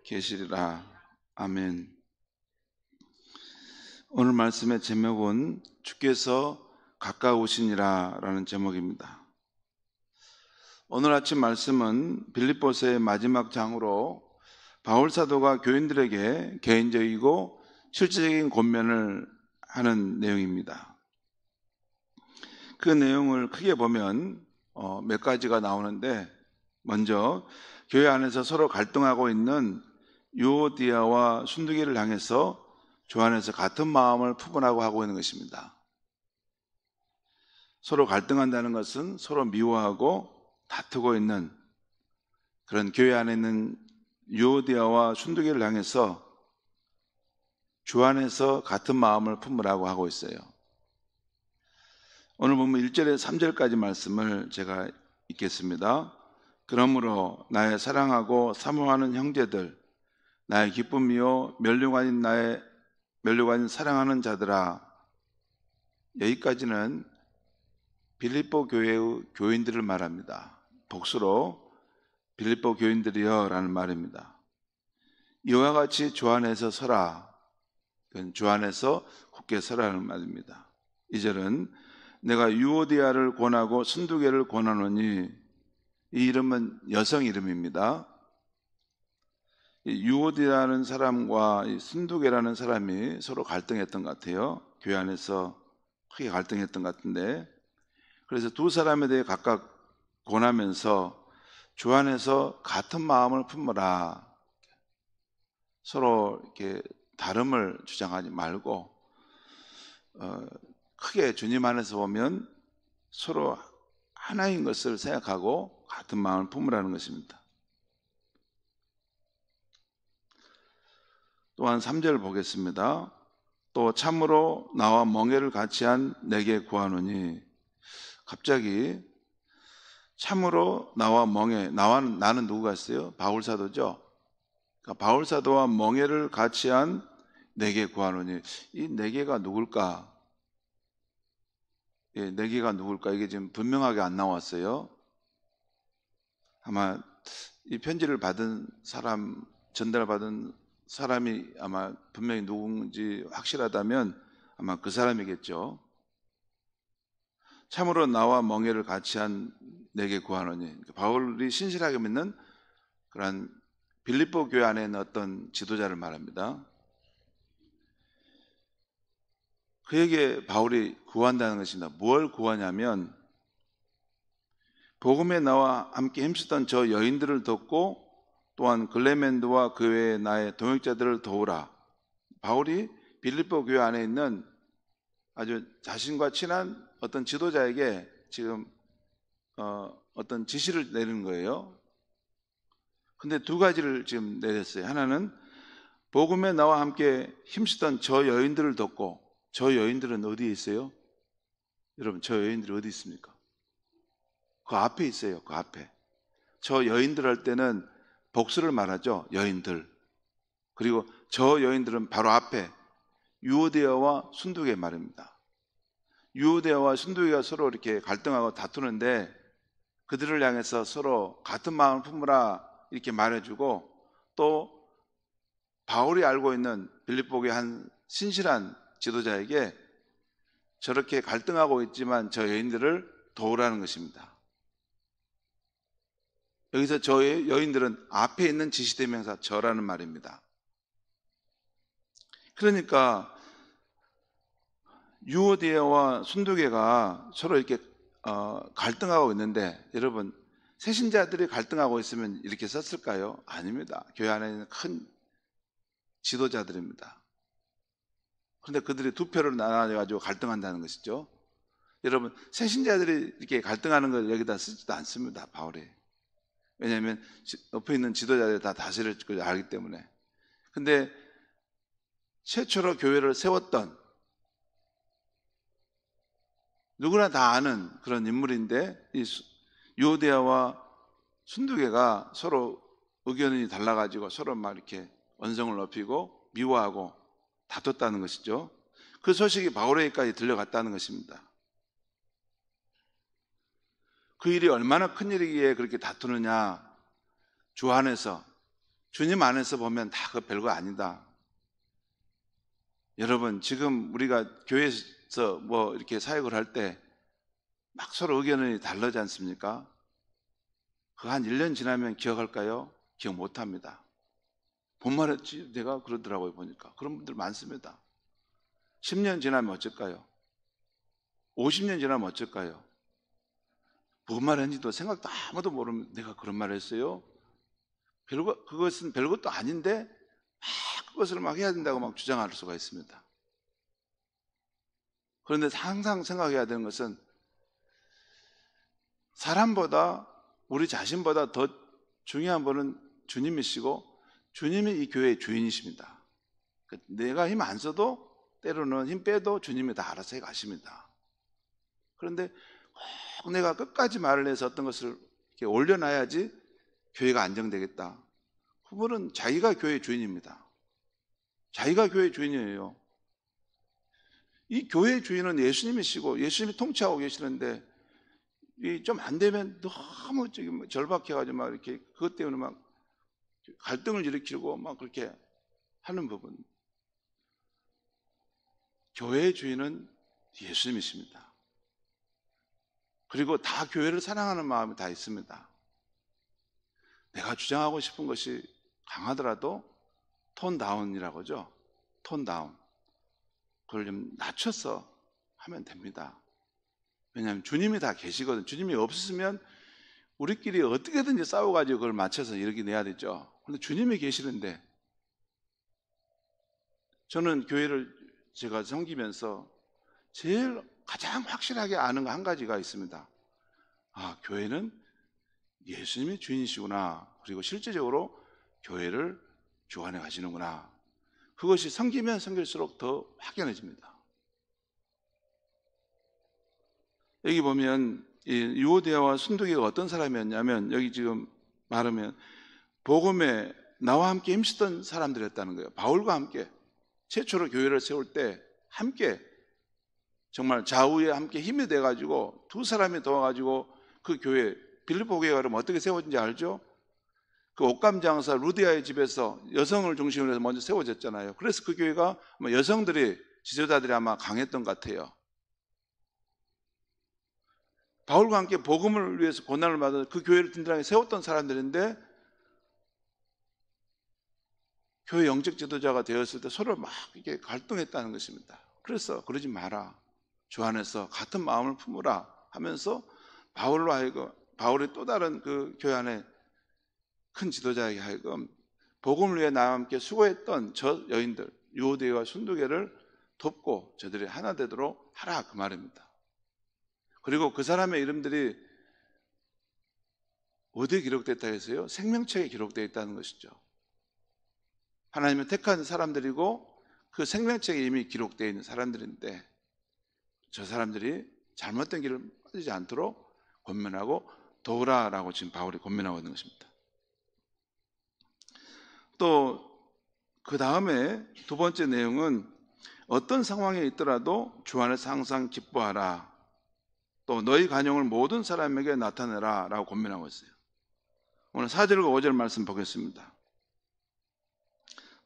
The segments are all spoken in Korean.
계시리라. 아멘. 오늘 말씀의 제목은 주께서 가까우시니라 라는 제목입니다. 오늘 아침 말씀은 빌립보서의 마지막 장으로 바울 사도가 교인들에게 개인적이고 실질적인 권면을 하는 내용입니다. 그 내용을 크게 보면 몇 가지가 나오는데, 먼저 교회 안에서 서로 갈등하고 있는 유오디아와 순두계를 향해서 주 안에서 같은 마음을 품으라고 하고 있는 것입니다. 서로 갈등한다는 것은 서로 미워하고 다투고 있는 그런 교회 안에 있는 유오디아와 순두계를 향해서 주 안에서 같은 마음을 품으라고 하고 있어요. 오늘 보면 1절에서 3절까지 말씀을 제가 읽겠습니다. 그러므로 나의 사랑하고 사모하는 형제들, 나의 기쁨이요 면류관인 사랑하는 자들아. 여기까지는 빌립보 교회의 교인들을 말합니다. 복수로 빌립보 교인들이여 라는 말입니다. 이와 같이 주 안에서 서라. 주 안에서 굳게 서라는 말입니다. 2절은 내가 유오디아를 권하고 순두계를 권하노니, 이 이름은 여성 이름입니다. 유오디아라는 사람과 순두계라는 사람이 서로 갈등했던 것 같아요. 교회 안에서 크게 갈등했던 것 같은데, 그래서 두 사람에 대해 각각 권하면서 주 안에서 같은 마음을 품으라. 서로 이렇게 다름을 주장하지 말고 크게 주님 안에서 보면 서로 하나인 것을 생각하고 같은 마음을 품으라는 것입니다. 또한 3절 보겠습니다. 또 참으로 나와 멍에를 같이 한 내게 구하노니, 갑자기 참으로 나와 멍에, 나는 누구가 있어요? 바울 사도죠. 그러니까 바울 사도와 멍에를 같이 한 내게 구하노니, 이 내게가 누굴까? 내게가 누굴까? 이게 지금 분명하게 안 나왔어요. 아마 이 편지를 받은 사람, 전달받은 사람이 아마 분명히 누군지 확실하다면 아마 그 사람이겠죠. 참으로 나와 멍에를 같이 한 내게 구하노니, 바울이 신실하게 믿는 그런 빌립보 교회 안에 있는 어떤 지도자를 말합니다. 그에게 바울이 구한다는 것입니다. 뭘 구하냐면, 복음에 나와 함께 힘쓰던 저 여인들을 돕고 또한 글레멘드와 그 외에 나의 동역자들을 도우라. 바울이 빌립보 교회 안에 있는 아주 자신과 친한 어떤 지도자에게 지금 어떤 지시를 내리는 거예요. 근데 두 가지를 지금 내렸어요. 하나는 복음에 나와 함께 힘쓰던 저 여인들을 돕고, 저 여인들은 어디에 있어요? 여러분, 저 여인들이 어디 있습니까? 그 앞에 있어요. 그 앞에. 저 여인들 할 때는 복수를 말하죠. 여인들. 그리고 저 여인들은 바로 앞에 유오디아와 순두계 말입니다. 유오디아와 순두계가 서로 이렇게 갈등하고 다투는데, 그들을 향해서 서로 같은 마음을 품으라 이렇게 말해주고, 또 바울이 알고 있는 빌립보의 한 신실한 지도자에게 저렇게 갈등하고 있지만 저 여인들을 도우라는 것입니다. 여기서 저 여인들은 앞에 있는 지시대명사 저라는 말입니다. 그러니까 유오디아와 순두계가 서로 이렇게 갈등하고 있는데, 여러분, 새신자들이 갈등하고 있으면 이렇게 썼을까요? 아닙니다. 교회 안에 있는 큰 지도자들입니다. 그런데 그들이 두 표를 나눠가지고 갈등한다는 것이죠. 여러분, 새신자들이 이렇게 갈등하는 걸 여기다 쓰지도 않습니다, 바울이. 왜냐하면 옆에 있는 지도자들이 다 다스릴 걸 알기 때문에. 근데 최초로 교회를 세웠던, 누구나 다 아는 그런 인물인데, 이 유오디아와 순두계가 서로 의견이 달라가지고 서로 막 이렇게 언성을 높이고 미워하고 다퉜다는 것이죠. 그 소식이 바울에게까지 들려갔다는 것입니다. 그 일이 얼마나 큰 일이기에 그렇게 다투느냐. 주 주님 안에서 보면 다 그 별거 아니다. 여러분, 지금 우리가 교회에서 뭐 이렇게 사역을 할 때 막 서로 의견이 다르지 않습니까? 그 한 1년 지나면 기억할까요? 기억 못 합니다. 뭔 말했지? 내가 그러더라고요, 보니까. 그런 분들 많습니다. 10년 지나면 어쩔까요? 50년 지나면 어쩔까요? 뭔 말했는지도 생각도 아무도 모르면 내가 그런 말 했어요? 그것은 별것도 아닌데 막 그것을 막 해야 된다고 막 주장할 수가 있습니다. 그런데 항상 생각해야 되는 것은 사람보다 우리 자신보다 더 중요한 분은 주님이시고 주님이 이 교회의 주인이십니다. 내가 힘 안 써도 때로는 힘 빼도 주님이 다 알아서 해 가십니다. 그런데 꼭 내가 끝까지 말을 해서 어떤 것을 이렇게 올려놔야지 교회가 안정되겠다. 그분은 자기가 교회의 주인입니다. 자기가 교회의 주인이에요. 이 교회의 주인은 예수님이시고 예수님이 통치하고 계시는데 좀 안 되면 너무 절박해가지고 막 이렇게 그것 때문에 막 갈등을 일으키고 막 그렇게 하는 부분. 교회의 주인은 예수님이십니다. 그리고 다 교회를 사랑하는 마음이 다 있습니다. 내가 주장하고 싶은 것이 강하더라도 톤 다운이라고 하죠. 톤 다운. 그걸 좀 낮춰서 하면 됩니다. 왜냐하면 주님이 다 계시거든. 주님이 없으면 우리끼리 어떻게든지 싸워가지고 그걸 맞춰서 이렇게 내야 되죠. 그런데 주님이 계시는데 저는 교회를 제가 섬기면서 제일 가장 확실하게 아는 거 한 가지가 있습니다. 아, 교회는 예수님이 주인이시구나. 그리고 실제적으로 교회를 주관해 가시는구나. 그것이 섬기면 섬길수록 더 확연해집니다. 여기 보면 이 유오디아와 순두개가 어떤 사람이었냐면 여기 지금 말하면 복음에 나와 함께 힘쓰던 사람들이었다는 거예요. 바울과 함께 최초로 교회를 세울 때 함께 정말 좌우에 함께 힘이 돼가지고 두 사람이 도와가지고 그 교회 빌립보 교회가 그러면 어떻게 세워진지 알죠? 그 옷감 장사 루디아의 집에서 여성을 중심으로 해서 먼저 세워졌잖아요. 그래서 그 교회가 여성들이 지도자들이 아마 강했던 것 같아요. 바울과 함께 복음을 위해서 고난을 받아 그 교회를 든든하게 세웠던 사람들인데 교회 영적 지도자가 되었을 때 서로 막 이렇게 갈등했다는 것입니다. 그래서 그러지 마라. 주 안에서 같은 마음을 품으라 하면서 바울로 하여금 바울의 또 다른 그 교회 안에 큰 지도자에게 하여금 복음을 위해 나와 함께 수고했던 저 여인들 유오디아와 순두개를 돕고 저들이 하나 되도록 하라 그 말입니다. 그리고 그 사람의 이름들이 어디에 기록됐다 해서요? 생명책에 기록되어 있다는 것이죠. 하나님의 택한 사람들이고 그 생명책에 이미 기록되어 있는 사람들인데 저 사람들이 잘못된 길을 빠지지 않도록 권면하고 도우라라고 지금 바울이 권면하고 있는 것입니다. 또 그 다음에 두 번째 내용은 어떤 상황에 있더라도 주 안에서 항상 기뻐하라. 또 너희 간용을 모든 사람에게 나타내라 라고 권면하고 있어요. 오늘 4절과 5절 말씀 보겠습니다.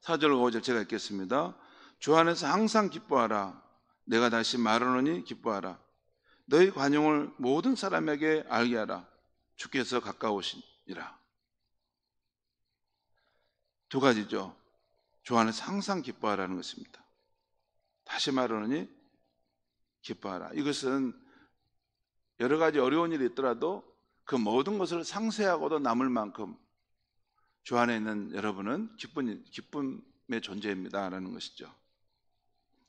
4절과 5절 제가 읽겠습니다. 주 안에서 항상 기뻐하라. 내가 다시 말하노니 기뻐하라. 너희 관용을 모든 사람에게 알게 하라. 주께서 가까우시니라. 두 가지죠. 주 안에서 항상 기뻐하라는 것입니다. 다시 말하노니 기뻐하라. 이것은 여러 가지 어려운 일이 있더라도 그 모든 것을 상쇄하고도 남을 만큼 주 안에 있는 여러분은 기쁨의 존재입니다라는 것이죠.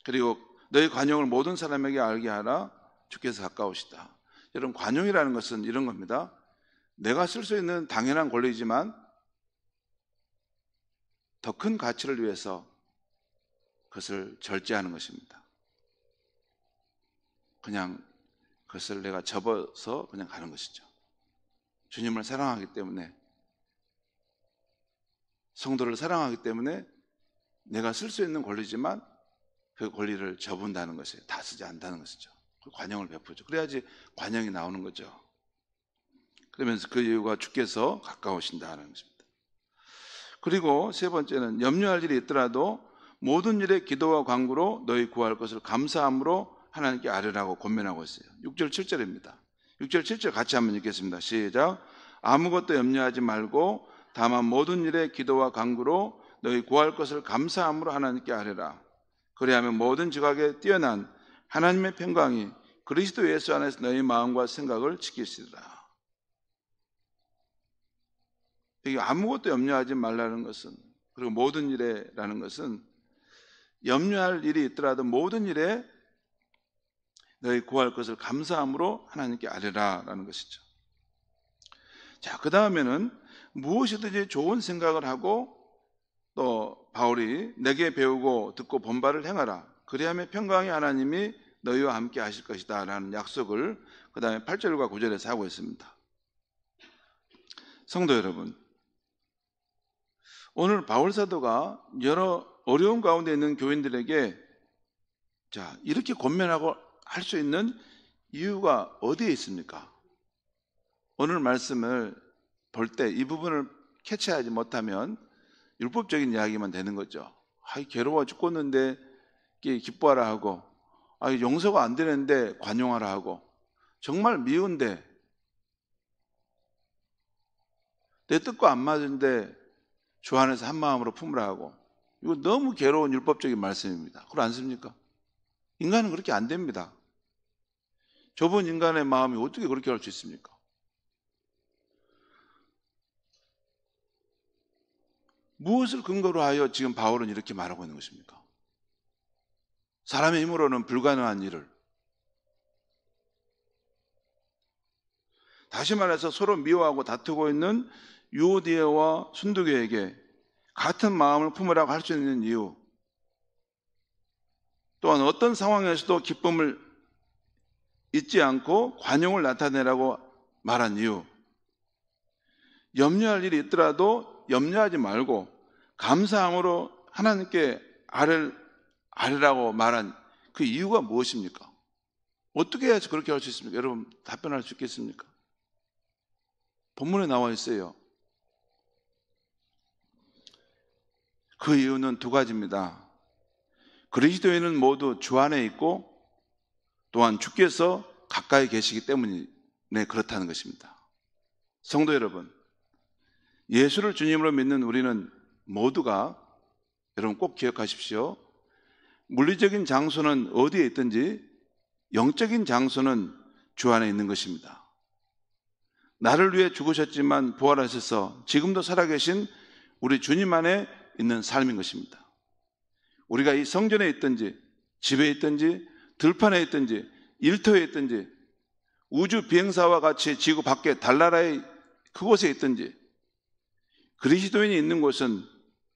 그리고 너희 관용을 모든 사람에게 알게 하라. 주께서 가까우시다. 여러분, 관용이라는 것은 이런 겁니다. 내가 쓸 수 있는 당연한 권리지만 더 큰 가치를 위해서 그것을 절제하는 것입니다. 그냥 그것을 내가 접어서 그냥 가는 것이죠. 주님을 사랑하기 때문에, 성도를 사랑하기 때문에 내가 쓸 수 있는 권리지만 그 권리를 접은다는 것이에요. 다 쓰지 않는다는 것이죠. 관용을 베푸죠. 그래야지 관용이 나오는 거죠. 그러면서 그 이유가 주께서 가까우신다는 것입니다. 그리고 세 번째는 염려할 일이 있더라도 모든 일에 기도와 간구로 너희 구할 것을 감사함으로 하나님께 아뢰라고 권면하고 있어요. 6절 7절입니다. 6절 7절 같이 한번 읽겠습니다. 시작. 아무것도 염려하지 말고 다만 모든 일에 기도와 간구로 너희 구할 것을 감사함으로 하나님께 아뢰라. 그리하면 모든 지각에 뛰어난 하나님의 평강이 그리스도 예수 안에서 너희 마음과 생각을 지키시리라. 여기 아무것도 염려하지 말라는 것은, 그리고 모든 일에라는 것은 염려할 일이 있더라도 모든 일에 너희 구할 것을 감사함으로 하나님께 아뢰라라는 것이죠. 자, 그 다음에는 무엇이든지 좋은 생각을 하고 또 바울이 내게 배우고 듣고 본바를 행하라. 그리하면 평강의 하나님이 너희와 함께 하실 것이다 라는 약속을 그 다음에 8절과 9절에서 하고 있습니다. 성도 여러분, 오늘 바울 사도가 여러 어려운 가운데 있는 교인들에게 자, 이렇게 권면하고 할 수 있는 이유가 어디에 있습니까? 오늘 말씀을 볼 때 이 부분을 캐치하지 못하면 율법적인 이야기만 되는 거죠. 괴로워 죽겠는데 기뻐하라 하고, 용서가 안 되는데 관용하라 하고, 정말 미운데 내 뜻과 안 맞은데 주 안에서 한 마음으로 품으라 하고, 이거 너무 괴로운 율법적인 말씀입니다. 그렇지 않습니까? 인간은 그렇게 안 됩니다. 좁은 인간의 마음이 어떻게 그렇게 할 수 있습니까? 무엇을 근거로 하여 지금 바울은 이렇게 말하고 있는 것입니까? 사람의 힘으로는 불가능한 일을, 다시 말해서 서로 미워하고 다투고 있는 유오디아와 순두교에게 같은 마음을 품으라고 할 수 있는 이유, 또한 어떤 상황에서도 기쁨을 잊지 않고 관용을 나타내라고 말한 이유, 염려할 일이 있더라도 염려하지 말고 감사함으로 하나님께 아뢰라고 말한 그 이유가 무엇입니까? 어떻게 해야지 그렇게 할 수 있습니까? 여러분 답변할 수 있겠습니까? 본문에 나와 있어요. 그 이유는 두 가지입니다. 그리스도인은 모두 주 안에 있고 또한 주께서 가까이 계시기 때문에 그렇다는 것입니다. 성도 여러분, 예수를 주님으로 믿는 우리는 모두가, 여러분 꼭 기억하십시오. 물리적인 장소는 어디에 있든지 영적인 장소는 주 안에 있는 것입니다. 나를 위해 죽으셨지만 부활하셔서 지금도 살아계신 우리 주님 안에 있는 삶인 것입니다. 우리가 이 성전에 있든지 집에 있든지 들판에 있든지 일터에 있든지 우주 비행사와 같이 지구 밖에 달나라의 그곳에 있든지 그리스도인이 있는 곳은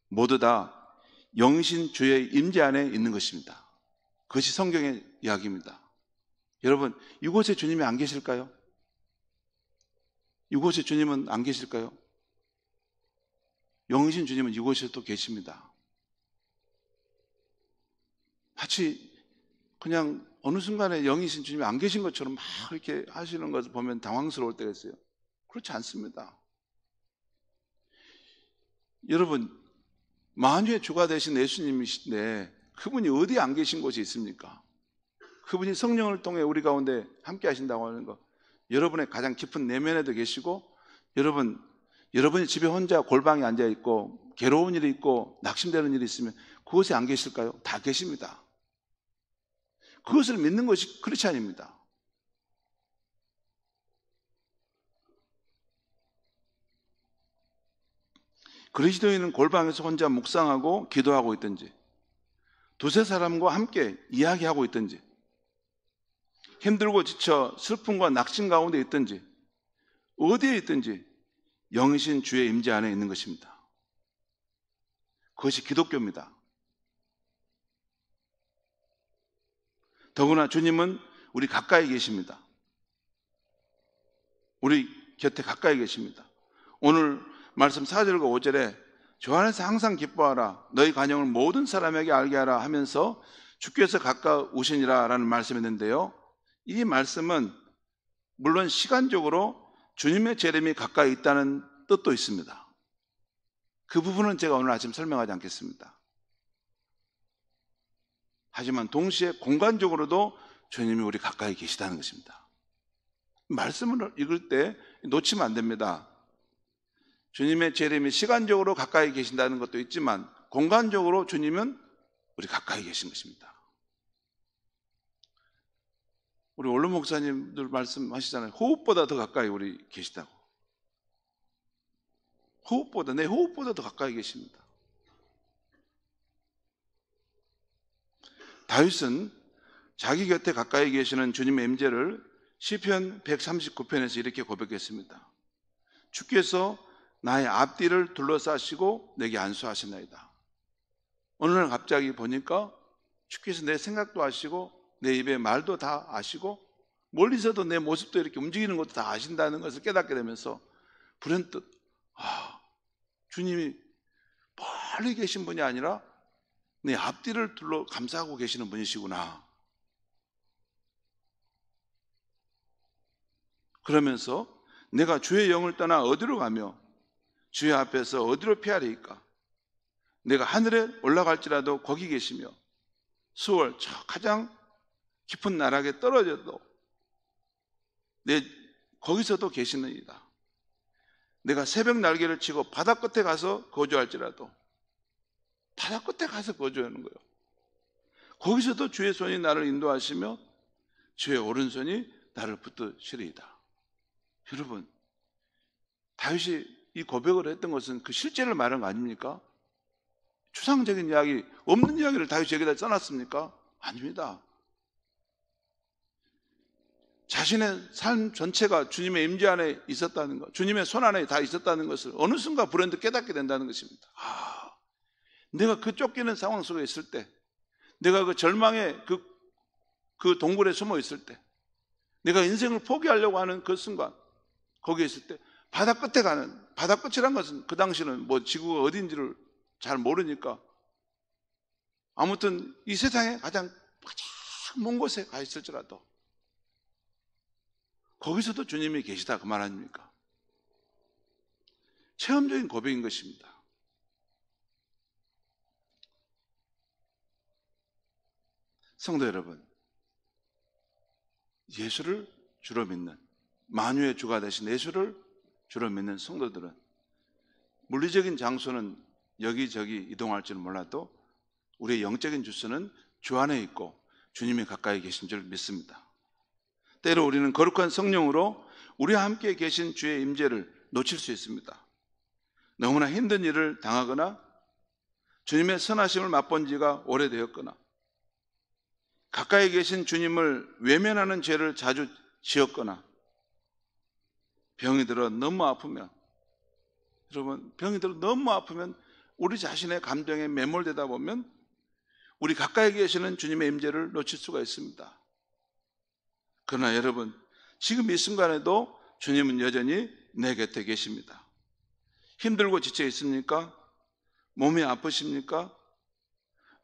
모두 다 영신 주의 임재 안에 있는 것입니다. 그것이 성경의 이야기입니다. 여러분, 이곳에 주님이 안 계실까요? 이곳에 주님은 안 계실까요? 영신 주님은 이곳에 또 계십니다. 마치 그냥 어느 순간에 영이신 주님이 안 계신 것처럼 막 이렇게 하시는 것을 보면 당황스러울 때가 있어요. 그렇지 않습니다. 여러분, 만유의 주가 되신 예수님이신데 그분이 어디에 안 계신 곳이 있습니까? 그분이 성령을 통해 우리 가운데 함께 하신다고 하는 것, 여러분의 가장 깊은 내면에도 계시고, 여러분이 집에 혼자 골방에 앉아 있고 괴로운 일이 있고 낙심되는 일이 있으면 그곳에 안 계실까요? 다 계십니다. 그것을 믿는 것이 크리스찬입니다. 그리스도인은 골방에서 혼자 묵상하고 기도하고 있든지, 두세 사람과 함께 이야기하고 있든지, 힘들고 지쳐 슬픔과 낙심 가운데 있든지, 어디에 있든지 영이신 주의 임재 안에 있는 것입니다. 그것이 기독교입니다. 더구나 주님은 우리 가까이 계십니다. 우리 곁에 가까이 계십니다. 오늘 말씀 4절과 5절에 주 안에서 항상 기뻐하라, 너희 간영을 모든 사람에게 알게 하라 하면서 주께서 가까우시니라 라는 말씀이 있는데요, 이 말씀은 물론 시간적으로 주님의 재림이 가까이 있다는 뜻도 있습니다. 그 부분은 제가 오늘 아침 설명하지 않겠습니다. 하지만 동시에 공간적으로도 주님이 우리 가까이 계시다는 것입니다. 말씀을 읽을 때 놓치면 안 됩니다. 주님의 재림이 시간적으로 가까이 계신다는 것도 있지만 공간적으로 주님은 우리 가까이 계신 것입니다. 우리 원로 목사님들 말씀하시잖아요. 호흡보다 더 가까이 우리 계시다고. 호흡보다, 내 호흡보다 더 가까이 계십니다. 다윗은 자기 곁에 가까이 계시는 주님의 임재를 시편 139편에서 이렇게 고백했습니다. 주께서 나의 앞뒤를 둘러싸시고 내게 안수하시나이다. 어느 날 갑자기 보니까 주께서 내 생각도 아시고 내 입의 말도 다 아시고 멀리서도 내 모습도 이렇게 움직이는 것도 다 아신다는 것을 깨닫게 되면서 불현듯 주님이 멀리 계신 분이 아니라 내 앞뒤를 둘러 감싸고 계시는 분이시구나. 그러면서 내가 주의 영을 떠나 어디로 가며 주의 앞에서 어디로 피하리이까? 내가 하늘에 올라갈지라도 거기 계시며 수월 저 가장 깊은 나락에 떨어져도 거기서도 계시느니라. 내가 새벽 날개를 치고 바다 끝에 가서 거주할지라도 바다 끝에 가서 거주하는 거예요. 거기서도 주의 손이 나를 인도하시며 주의 오른손이 나를 붙드시리이다. 여러분, 다윗이 이 고백을 했던 것은 그 실제를 말한 거 아닙니까? 추상적인 이야기, 없는 이야기를 다윗이 여기다 써놨습니까? 아닙니다. 자신의 삶 전체가 주님의 임재 안에 있었다는 것, 주님의 손 안에 다 있었다는 것을 어느 순간 불현듯 깨닫게 된다는 것입니다. 내가 그 쫓기는 상황 속에 있을 때, 내가 그 절망의 그 동굴에 숨어 있을 때, 내가 인생을 포기하려고 하는 그 순간, 거기에 있을 때, 바다 끝에 가는, 바다 끝이란 것은 그 당시는 뭐 지구가 어딘지를 잘 모르니까, 아무튼 이 세상에 가장 먼 곳에 가 있을지라도, 거기서도 주님이 계시다 그 말 아닙니까? 체험적인 고백인 것입니다. 성도 여러분, 예수를 주로 믿는, 만유의 주가 되신 예수를 주로 믿는 성도들은 물리적인 장소는 여기저기 이동할지는 몰라도 우리의 영적인 주소는 주 안에 있고 주님이 가까이 계신 줄 믿습니다. 때로 우리는 거룩한 성령으로 우리와 함께 계신 주의 임재를 놓칠 수 있습니다. 너무나 힘든 일을 당하거나 주님의 선하심을 맛본 지가 오래되었거나 가까이 계신 주님을 외면하는 죄를 자주 지었거나 병이 들어 너무 아프면, 여러분, 병이 들어 너무 아프면 우리 자신의 감정에 매몰되다 보면 우리 가까이 계시는 주님의 임재를 놓칠 수가 있습니다. 그러나 여러분, 지금 이 순간에도 주님은 여전히 내 곁에 계십니다. 힘들고 지쳐 있습니까? 몸이 아프십니까?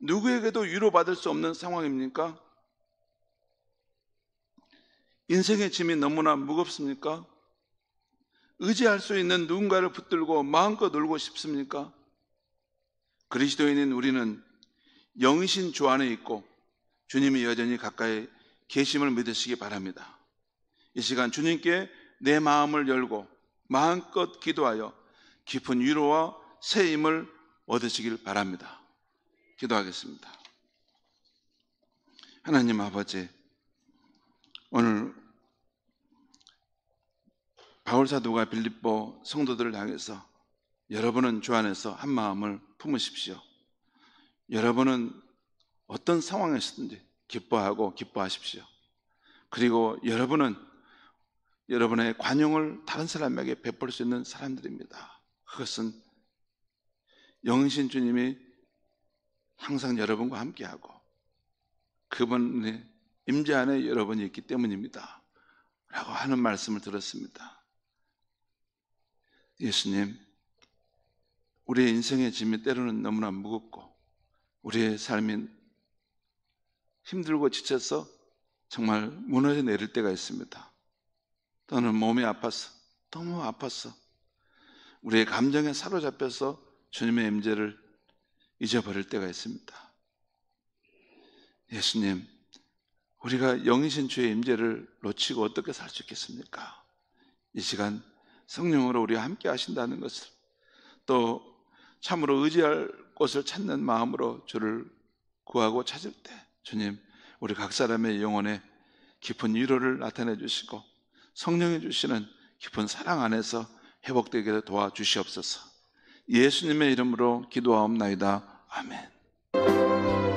누구에게도 위로받을 수 없는 상황입니까? 인생의 짐이 너무나 무겁습니까? 의지할 수 있는 누군가를 붙들고 마음껏 놀고 싶습니까? 그리스도인인 우리는 영이신 주 안에 있고 주님이 여전히 가까이 계심을 믿으시기 바랍니다. 이 시간 주님께 내 마음을 열고 마음껏 기도하여 깊은 위로와 새 힘을 얻으시길 바랍니다. 기도하겠습니다. 하나님 아버지, 오늘 바울 사도가 빌립보 성도들을 향해서 여러분은 주 안에서 한 마음을 품으십시오. 여러분은 어떤 상황에서든지 기뻐하고 기뻐하십시오. 그리고 여러분은 여러분의 관용을 다른 사람에게 베풀 수 있는 사람들입니다. 그것은 영이신 주님이 항상 여러분과 함께하고 그분의 임재 안에 여러분이 있기 때문입니다. 라고 하는 말씀을 들었습니다. 예수님, 우리의 인생의 짐이 때로는 너무나 무겁고 우리의 삶이 힘들고 지쳐서 정말 무너져 내릴 때가 있습니다. 또는 몸이 아파서, 너무 아파서 우리의 감정에 사로잡혀서 주님의 임재를 잊어버릴 때가 있습니다. 예수님, 우리가 영이신 주의 임재를 놓치고 어떻게 살 수 있겠습니까? 이 시간 성령으로 우리와 함께 하신다는 것을, 또 참으로 의지할 곳을 찾는 마음으로 주를 구하고 찾을 때 주님, 우리 각 사람의 영혼에 깊은 위로를 나타내 주시고 성령이 주시는 깊은 사랑 안에서 회복되게 도와주시옵소서. 예수님의 이름으로 기도하옵나이다. 아멘.